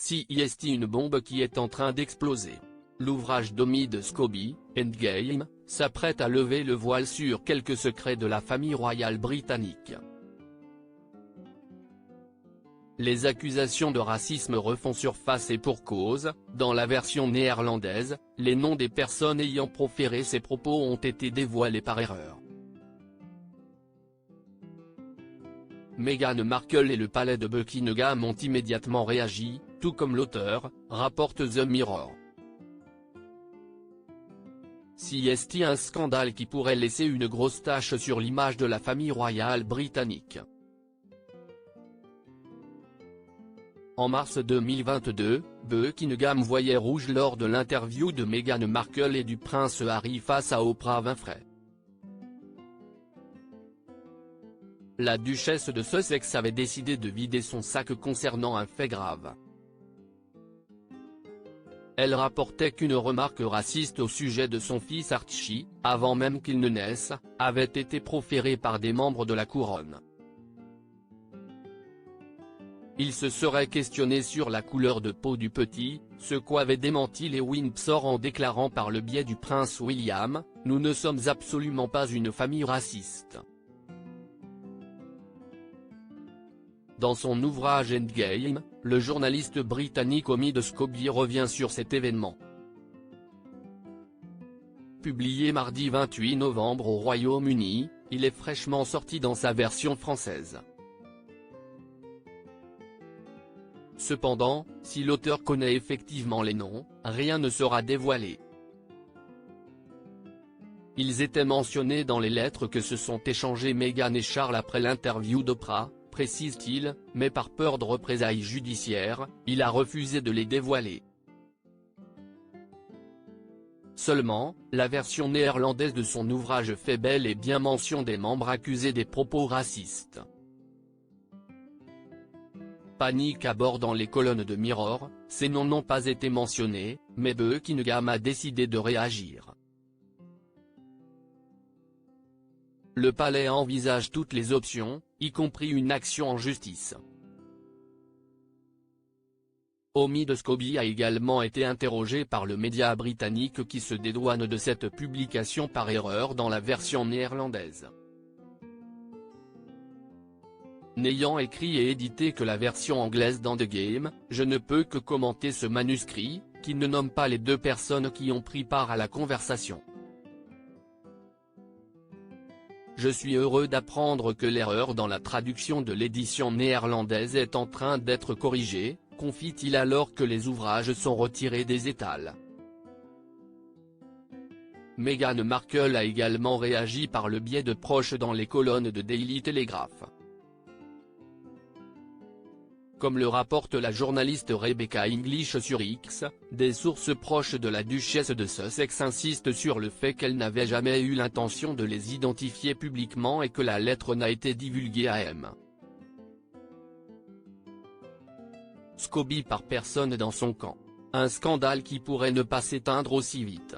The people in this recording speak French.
CIST, une bombe qui est en train d'exploser. L'ouvrage d'Omid Scobie, Endgame, s'apprête à lever le voile sur quelques secrets de la famille royale britannique. Les accusations de racisme refont surface et pour cause. Dans la version néerlandaise, les noms des personnes ayant proféré ces propos ont été dévoilés par erreur. Meghan Markle et le palais de Buckingham ont immédiatement réagi, tout comme l'auteur, rapporte The Mirror. CIST, un scandale qui pourrait laisser une grosse tache sur l'image de la famille royale britannique. En mars 2022, Buckingham voyait rouge lors de l'interview de Meghan Markle et du prince Harry face à Oprah Winfrey. La duchesse de Sussex avait décidé de vider son sac concernant un fait grave. Elle rapportait qu'une remarque raciste au sujet de son fils Archie, avant même qu'il ne naisse, avait été proférée par des membres de la couronne. Il se serait questionné sur la couleur de peau du petit, ce qu'avaient démenti les Windsor en déclarant par le biais du prince William, « Nous ne sommes absolument pas une famille raciste ». Dans son ouvrage Endgame, le journaliste britannique Omid Scobie revient sur cet événement. Publié mardi 28 novembre au Royaume-Uni, il est fraîchement sorti dans sa version française. Cependant, si l'auteur connaît effectivement les noms, rien ne sera dévoilé. Ils étaient mentionnés dans les lettres que se sont échangées Meghan et Charles après l'interview d'Oprah, précise-t-il, mais par peur de représailles judiciaires, il a refusé de les dévoiler. Seulement, la version néerlandaise de son ouvrage fait bel et bien mention des membres accusés des propos racistes. Panique à bord dans les colonnes de Mirror, ces noms n'ont pas été mentionnés, mais Buckingham a décidé de réagir. Le palais envisage toutes les options, y compris une action en justice. Omid Scobie a également été interrogé par le média britannique qui se dédouane de cette publication par erreur dans la version néerlandaise. N'ayant écrit et édité que la version anglaise d'Endgame, je ne peux que commenter ce manuscrit, qui ne nomme pas les deux personnes qui ont pris part à la conversation. Je suis heureux d'apprendre que l'erreur dans la traduction de l'édition néerlandaise est en train d'être corrigée, confie-t-il alors que les ouvrages sont retirés des étals. Meghan Markle a également réagi par le biais de proches dans les colonnes de Daily Telegraph. Comme le rapporte la journaliste Rebecca English sur X, des sources proches de la duchesse de Sussex insistent sur le fait qu'elle n'avait jamais eu l'intention de les identifier publiquement et que la lettre n'a été divulguée à M. Scobie par personne dans son camp. Un scandale qui pourrait ne pas s'éteindre aussi vite.